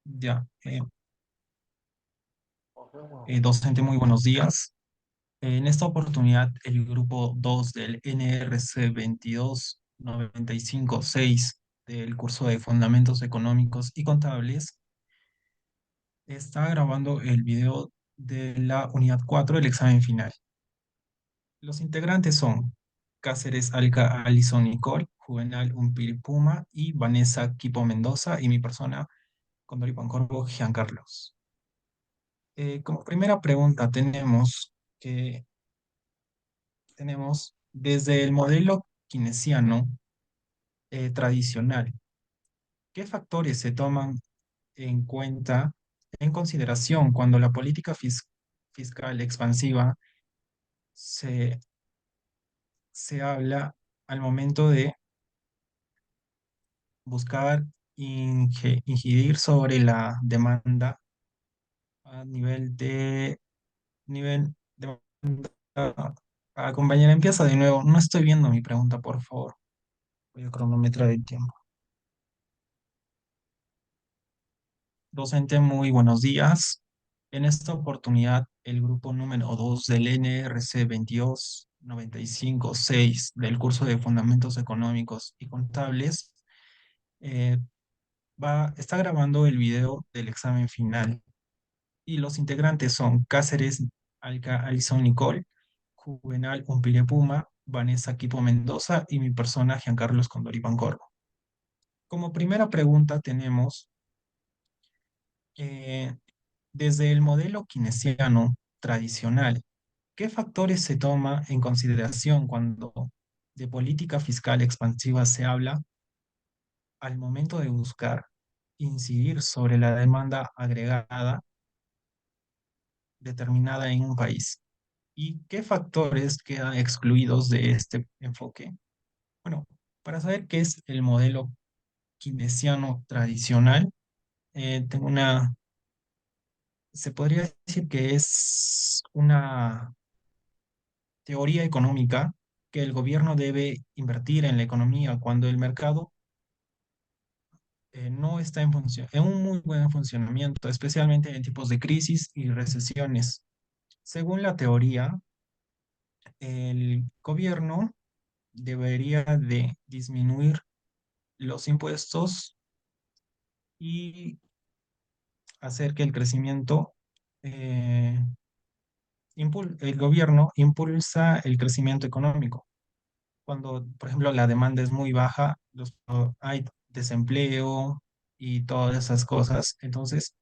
Ya, docente, muy buenos días. En esta oportunidad, el grupo 2 del NRC 22956 del curso de Fundamentos Económicos y Contables está grabando el video de la unidad 4 del examen final. Los integrantes son Cáceres Alca Alison Nicole, Juvenal Umpiripuma y Vanessa Quipo Mendoza y mi persona, Condori Pancorbo, Giancarlos. Como primera pregunta que tenemos desde el modelo keynesiano tradicional, ¿qué factores se toman en cuenta, en consideración cuando la política fiscal expansiva se, se habla al momento de buscar incidir sobre la demanda a nivel de compañera, empieza de nuevo. No estoy viendo mi pregunta, por favor. Voy a cronometrar el tiempo. Docente, muy buenos días. En esta oportunidad, el grupo número 2 del NRC 22956 del curso de Fundamentos Económicos y Contables eh, está grabando el video del examen final. Y los integrantes son Cáceres Alca Alison Nicole, Juvenal Umpire Puma, Vanessa Quipo Mendoza y mi persona Giancarlos Condori Pancorbo. Como primera pregunta tenemos eh, desde el modelo keynesiano tradicional, ¿qué factores se toma en consideración cuando de política fiscal expansiva se habla al momento de buscar incidir sobre la demanda agregada determinada en un país? ¿Y qué factores quedan excluidos de este enfoque? Bueno, para saber qué es el modelo keynesiano tradicional, tengo se podría decir que es una teoría económica que el gobierno debe invertir en la economía cuando el mercado no está en un muy buen funcionamiento, especialmente en tipos de crisis y recesiones. Según la teoría, el gobierno debería de disminuir los impuestos y hacer que el crecimiento, eh, el gobierno impulsa el crecimiento económico. Cuando, por ejemplo, la demanda es muy baja, hay desempleo y todas esas cosas. Entonces,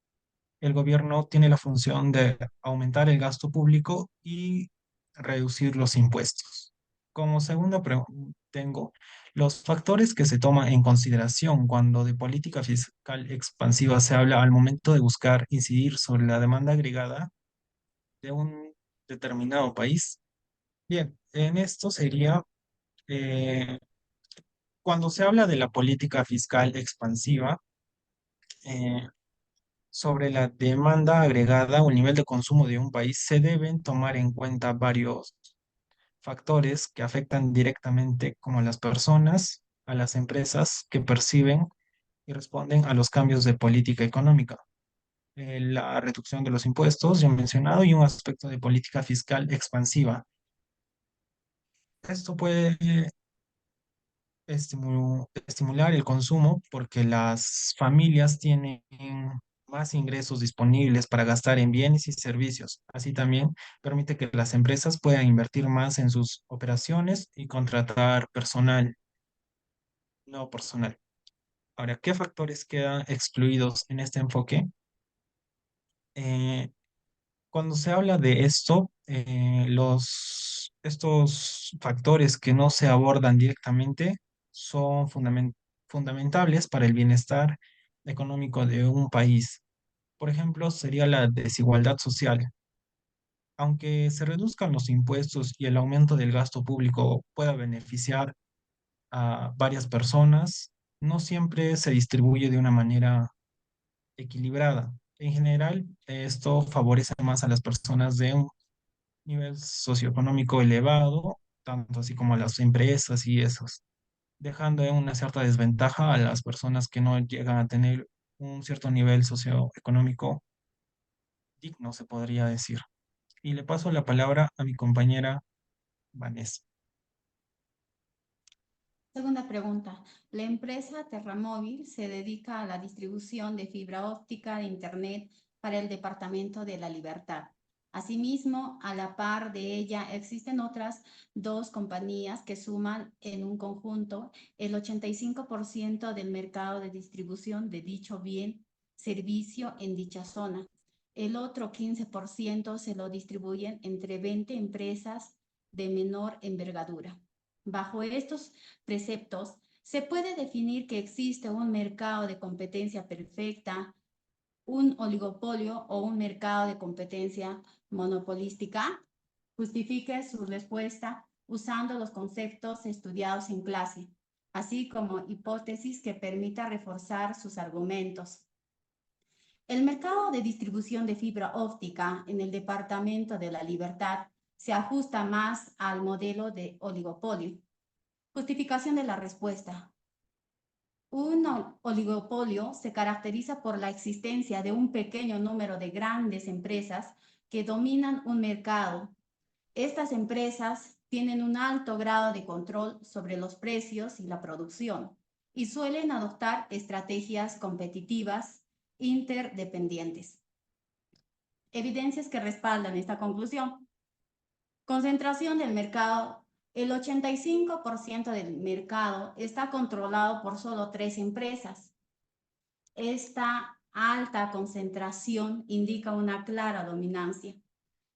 el gobierno tiene la función de aumentar el gasto público y reducir los impuestos. Como segunda pregunta, tengo los factores que se toman en consideración cuando de política fiscal expansiva se habla al momento de buscar incidir sobre la demanda agregada de un determinado país. Bien, en esto sería eh, cuando se habla de la política fiscal expansiva, eh, sobre la demanda agregada o el nivel de consumo de un país, se deben tomar en cuenta varios factores que afectan directamente como a las personas, a las empresas que perciben y responden a los cambios de política económica. La reducción de los impuestos, ya he mencionado, y un aspecto de política fiscal expansiva. Esto puede estimular el consumo porque las familias tienen más ingresos disponibles para gastar en bienes y servicios. Así también permite que las empresas puedan invertir más en sus operaciones y contratar personal, no personal. Ahora, ¿qué factores quedan excluidos en este enfoque? Eh, Cuando se habla de esto, estos factores que no se abordan directamente son fundamentales para el bienestar económico de un país. Por ejemplo, sería la desigualdad social. Aunque se reduzcan los impuestos y el aumento del gasto público pueda beneficiar a varias personas, no siempre se distribuye de una manera equilibrada. En general, esto favorece más a las personas de un nivel socioeconómico elevado, tanto así como a las empresas y esos, dejando en una cierta desventaja a las personas que no llegan a tener un cierto nivel socioeconómico digno, se podría decir. Y le paso la palabra a mi compañera Vanessa. Segunda pregunta. La empresa Terramóvil se dedica a la distribución de fibra óptica de Internet para el Departamento de la Libertad. Asimismo, a la par de ella existen otras dos compañías que suman en un conjunto el 85% del mercado de distribución de dicho bien, servicio en dicha zona. El otro 15% se lo distribuyen entre 20 empresas de menor envergadura. Bajo estos preceptos, se puede definir que existe un mercado de competencia perfecta, un oligopolio o un mercado de competencia monopolística. Justifique su respuesta usando los conceptos estudiados en clase, así como hipótesis que permita reforzar sus argumentos. El mercado de distribución de fibra óptica en el Departamento de la Libertad se ajusta más al modelo de oligopolio. Justificación de la respuesta. Un oligopolio se caracteriza por la existencia de un pequeño número de grandes empresas que dominan un mercado. Estas empresas tienen un alto grado de control sobre los precios y la producción y suelen adoptar estrategias competitivas interdependientes. Evidencias que respaldan esta conclusión. Concentración del mercado. El 85% del mercado está controlado por solo 3 empresas. Esta alta concentración indica una clara dominancia.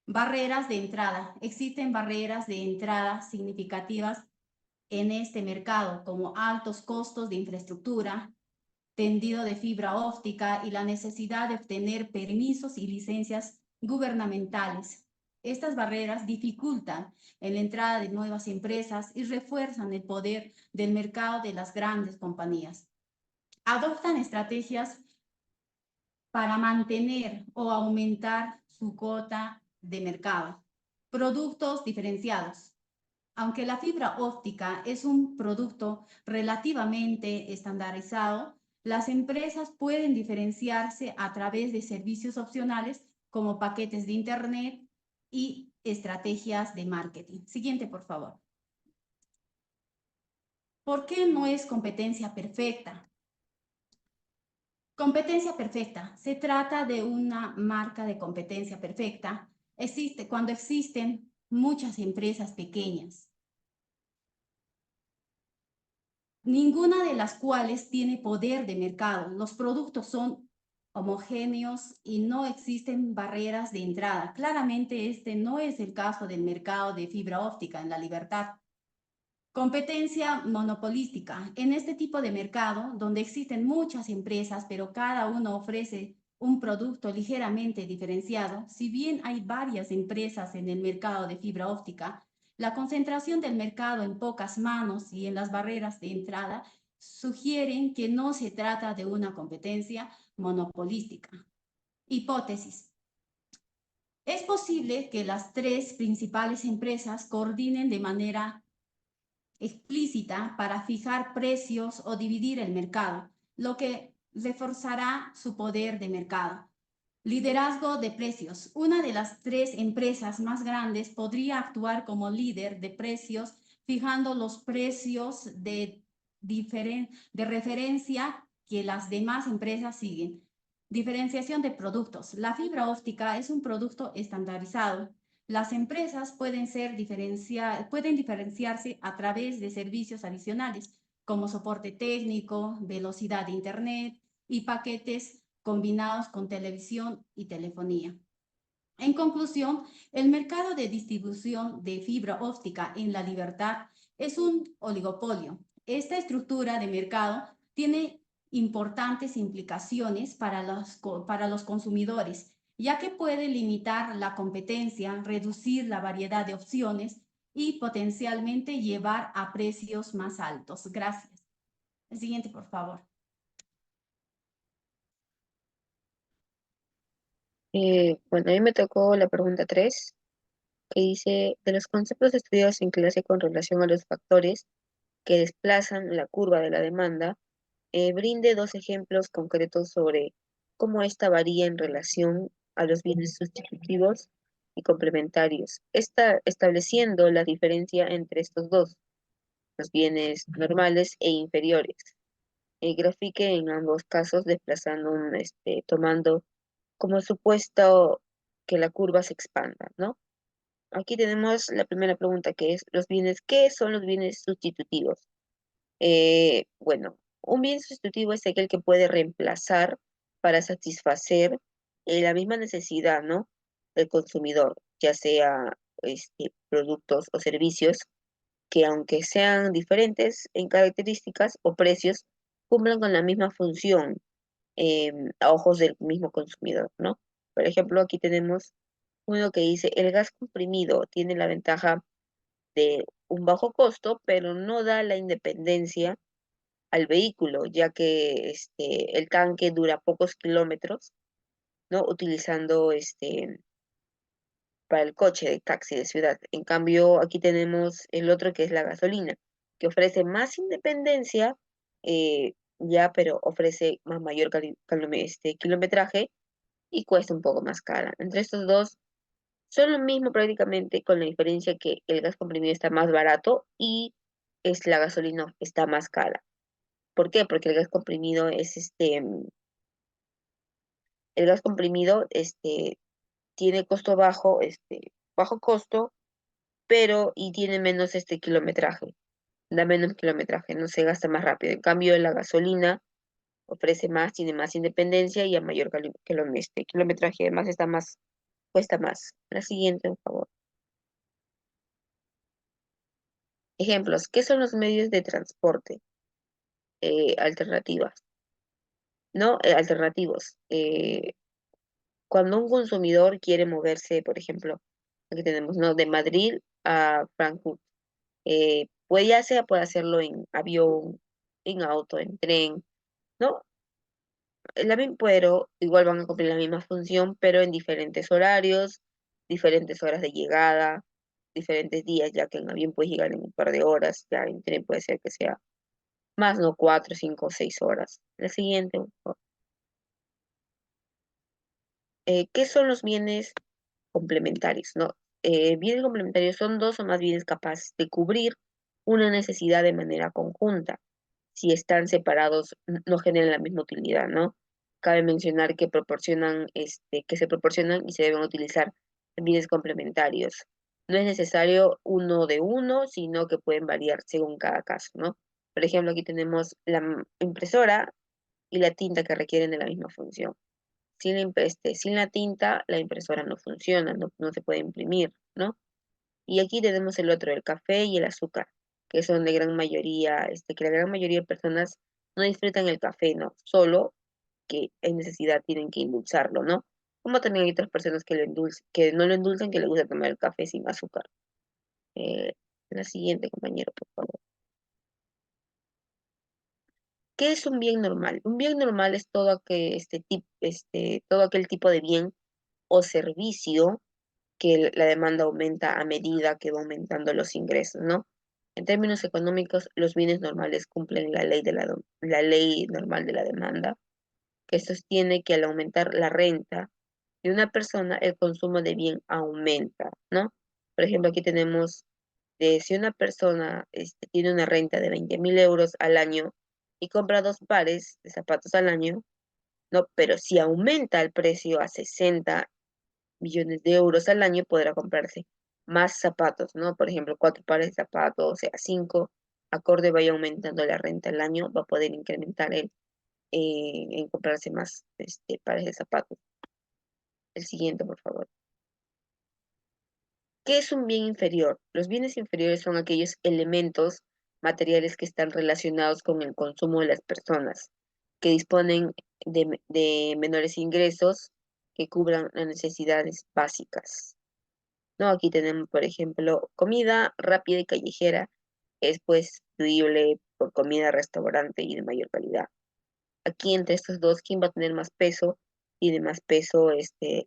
Barreras de entrada. Existen barreras de entrada significativas en este mercado, como altos costos de infraestructura, tendido de fibra óptica y la necesidad de obtener permisos y licencias gubernamentales. Estas barreras dificultan la entrada de nuevas empresas y refuerzan el poder del mercado de las grandes compañías. Adoptan estrategias para mantener o aumentar su cuota de mercado. Productos diferenciados. Aunque la fibra óptica es un producto relativamente estandarizado, las empresas pueden diferenciarse a través de servicios opcionales como paquetes de Internet y estrategias de marketing. Siguiente, por favor. ¿Por qué no es competencia perfecta? Competencia perfecta. Se trata de una marca de competencia perfecta. Existe cuando existen muchas empresas pequeñas, ninguna de las cuales tiene poder de mercado. Los productos son homogéneos y no existen barreras de entrada. Claramente este no es el caso del mercado de fibra óptica en la Libertad. Competencia monopolística. En este tipo de mercado, donde existen muchas empresas, pero cada uno ofrece un producto ligeramente diferenciado, si bien hay varias empresas en el mercado de fibra óptica, la concentración del mercado en pocas manos y en las barreras de entrada sugieren que no se trata de una competencia monopolística. Hipótesis. Es posible que las 3 principales empresas coordinen de manera explícita para fijar precios o dividir el mercado, lo que reforzará su poder de mercado. Liderazgo de precios. Una de las 3 empresas más grandes podría actuar como líder de precios, fijando los precios de referencia que las demás empresas siguen. Diferenciación de productos. La fibra óptica es un producto estandarizado. Las empresas pueden diferenciarse a través de servicios adicionales, como soporte técnico, velocidad de Internet y paquetes combinados con televisión y telefonía. En conclusión, el mercado de distribución de fibra óptica en la Libertad es un oligopolio. Esta estructura de mercado tiene importantes implicaciones para los consumidores, ya que puede limitar la competencia, reducir la variedad de opciones y potencialmente llevar a precios más altos. Gracias. El siguiente, por favor. Bueno, a mí me tocó la pregunta 3 que dice, de los conceptos estudiados en clase con relación a los factores que desplazan la curva de la demanda, brinde dos ejemplos concretos sobre cómo esta varía en relación a los bienes sustitutivos y complementarios, estableciendo la diferencia entre estos dos, los bienes normales e inferiores. Grafique en ambos casos desplazando tomando como supuesto que la curva se expanda, ¿no? Aquí tenemos la primera pregunta que es ¿qué son los bienes sustitutivos? Bueno, un bien sustitutivo es aquel que puede reemplazar para satisfacer la misma necesidad, ¿no? Del consumidor, ya sea productos o servicios que aunque sean diferentes en características o precios, cumplan con la misma función a ojos del mismo consumidor, ¿no? Por ejemplo, aquí tenemos uno que dice, el gas comprimido tiene la ventaja de un bajo costo, pero no da la independencia al vehículo, ya que el tanque dura pocos kilómetros, ¿no? Utilizando para el coche de taxi de ciudad. En cambio, aquí tenemos el otro que es la gasolina, que ofrece más independencia, ya, pero ofrece más mayor kilometraje y cuesta un poco más cara. Entre estos dos son lo mismo prácticamente, con la diferencia que el gas comprimido está más barato y la gasolina está más cara. ¿Por qué? Porque el gas comprimido el gas comprimido tiene costo bajo, bajo costo, pero y tiene menos kilometraje, da menos kilometraje, no se gasta más rápido. En cambio, la gasolina ofrece más, tiene más independencia y a mayor kilometraje, además está más, cuesta más. La siguiente, por favor. Ejemplos, ¿qué son los medios de transporte alternativas? ¿No? Alternativos. Cuando un consumidor quiere moverse, por ejemplo, aquí tenemos, ¿no? De Madrid a Frankfurt, pues ya sea puede hacerlo en avión, en auto, en tren, ¿no? Pero igual van a cumplir la misma función, pero en diferentes horarios, diferentes horas de llegada, diferentes días, ya que en avión puedes llegar en un par de horas, ya en tren puede ser que sea más, ¿no? 4, 5, 6 horas. La siguiente, por favor. ¿Qué son los bienes complementarios, ¿no? Bienes complementarios son dos o más bienes capaces de cubrir una necesidad de manera conjunta. Si están separados, no generan la misma utilidad, ¿no? Cabe mencionar que que se proporcionan y se deben utilizar bienes complementarios. No es necesario uno de uno, sino que pueden variar según cada caso, ¿no? Por ejemplo, aquí tenemos la impresora y la tinta que requieren de la misma función. Sin la tinta, la impresora no funciona, no se puede imprimir, ¿no? Y aquí tenemos el otro, el café y el azúcar, que son de gran mayoría, que la gran mayoría de personas no disfrutan el café, ¿no? Solo que en necesidad tienen que endulzarlo, ¿no? Como también hay otras personas que no lo endulzan, que les gusta tomar el café sin azúcar. Eh, la siguiente, compañero, por favor. ¿Qué es un bien normal? Un bien normal es todo aquel tipo de bien o servicio que la demanda aumenta a medida que va aumentando los ingresos, ¿no? En términos económicos, los bienes normales cumplen la ley normal de la demanda, que sostiene que al aumentar la renta de una persona, el consumo de bien aumenta, ¿no? Por ejemplo, aquí tenemos, si una persona tiene una renta de 20.000 euros al año y compra dos pares de zapatos al año, ¿no? Pero si aumenta el precio a 60 millones de euros al año, podrá comprarse más zapatos, ¿no? Por ejemplo, 4 pares de zapatos, o sea, 5, acorde vaya aumentando la renta al año, va a poder incrementar en comprarse más pares de zapatos. El siguiente, por favor. ¿Qué es un bien inferior? Los bienes inferiores son aquellos elementos materiales que están relacionados con el consumo de las personas, que disponen de menores ingresos que cubran las necesidades básicas. No, aquí tenemos, por ejemplo, comida rápida y callejera, es pues sustituible por comida de restaurante y de mayor calidad. Aquí entre estos dos, ¿quién va a tener más peso? Tiene más peso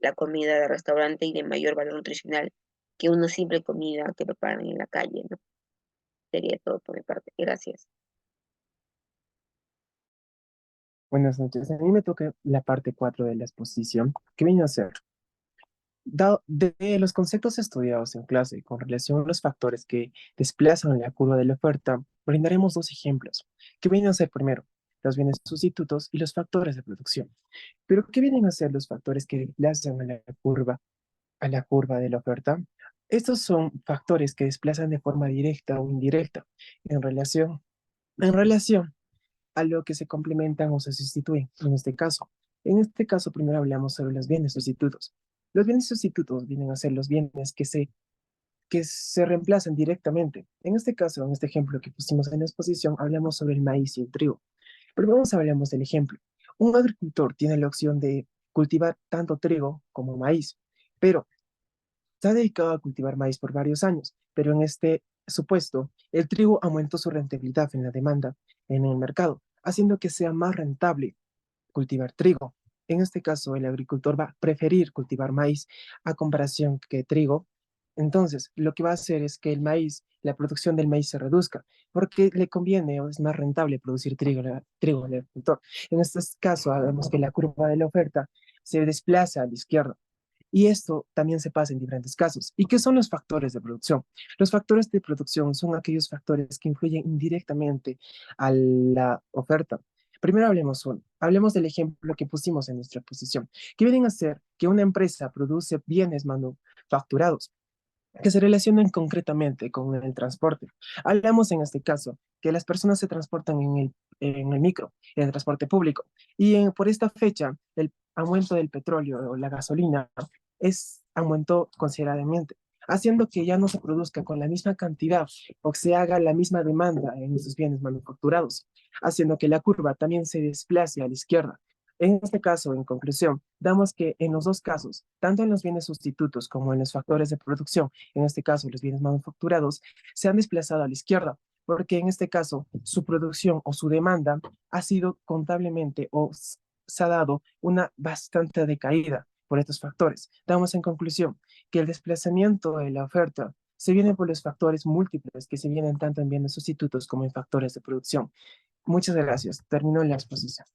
la comida de restaurante y de mayor valor nutricional que una simple comida que preparan en la calle, ¿no? Sería todo por mi parte. Gracias. Buenas noches. A mí me toca la parte 4 de la exposición, que viene a ser, de los conceptos estudiados en clase con relación a los factores que desplazan la curva de la oferta, brindaremos dos ejemplos, que vienen a ser primero los bienes sustitutos y los factores de producción. Pero, ¿qué vienen a ser los factores que desplazan a la curva de la oferta? Estos son factores que desplazan de forma directa o indirecta en relación a lo que se complementan o se sustituyen en este caso. En este caso, primero hablamos sobre los bienes sustitutos. Los bienes sustitutos vienen a ser los bienes que se reemplazan directamente. En este caso, en este ejemplo que pusimos en la exposición, hablamos sobre el maíz y el trigo. Pero vamos a hablamos del ejemplo. Un agricultor tiene la opción de cultivar tanto trigo como maíz, pero se ha dedicado a cultivar maíz por varios años, pero en este supuesto, el trigo aumentó su rentabilidad en la demanda en el mercado, haciendo que sea más rentable cultivar trigo. En este caso, el agricultor va a preferir cultivar maíz a comparación que trigo. Entonces, lo que va a hacer es que el maíz, la producción del maíz se reduzca, porque le conviene o es más rentable producir trigo al agricultor. En este caso, vemos que la curva de la oferta se desplaza a la izquierda. Y esto también se pasa en diferentes casos. ¿Y qué son los factores de producción? Los factores de producción son aquellos factores que influyen indirectamente a la oferta. Primero hablemos uno. Hablemos del ejemplo que pusimos en nuestra exposición, que vienen a ser que una empresa produce bienes manufacturados que se relacionan concretamente con el transporte. Hablamos en este caso que las personas se transportan en el micro, en el transporte público, y por esta fecha el aumento del petróleo o la gasolina aumentó considerablemente, haciendo que ya no se produzca con la misma cantidad o se haga la misma demanda en esos bienes manufacturados, haciendo que la curva también se desplace a la izquierda. En este caso, en conclusión, damos que en los dos casos, tanto en los bienes sustitutos como en los factores de producción, en este caso los bienes manufacturados, se han desplazado a la izquierda, porque en este caso su producción o su demanda ha sido contablemente o se ha dado una bastante decaída por estos factores. Damos en conclusión que el desplazamiento de la oferta se viene por los factores múltiples que se vienen tanto en bienes sustitutos como en factores de producción. Muchas gracias. Termino la exposición.